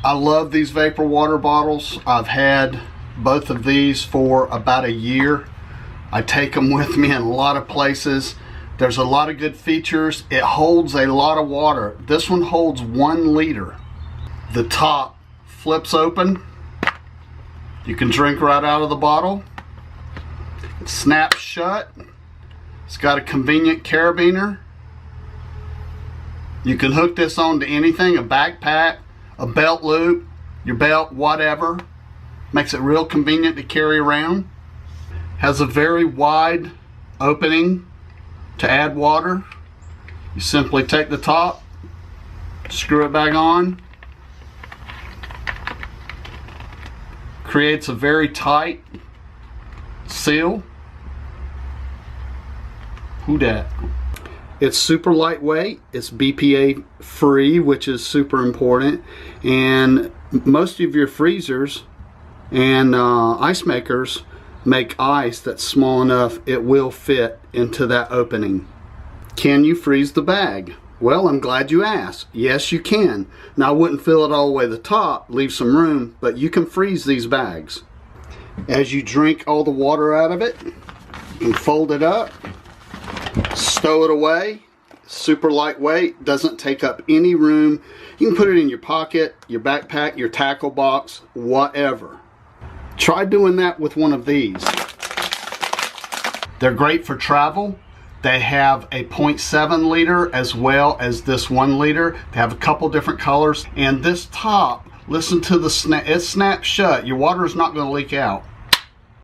I love these Vapur water bottles. I've had both of these for about a year. I take them with me in a lot of places. There's a lot of good features. It holds a lot of water. This one holds 1 liter. The top flips open. You can drink right out of the bottle. It snaps shut. It's got a convenient carabiner. You can hook this onto anything, a backpack, a belt loop, your belt, whatever. Makes it real convenient to carry around. Has a very wide opening to add water. You simply take the top, screw it back on. Creates a very tight seal. Who dat? It's super lightweight. It's BPA free, which is super important. And most of your freezers and ice makers make ice that's small enough it will fit into that opening. Can you freeze the bag? Well, I'm glad you asked. Yes, you can. Now, I wouldn't fill it all the way to the top, leave some room, but you can freeze these bags. As you drink all the water out of it, you can fold it up, stow it away. Super lightweight, doesn't take up any room. You can put it in your pocket, your backpack, your tackle box, whatever. Try doing that with one of these. They're great for travel. They have a 0.7 liter as well as this 1 liter. They have a couple different colors. And this top, listen to the snap, it snaps shut. Your water is not going to leak out.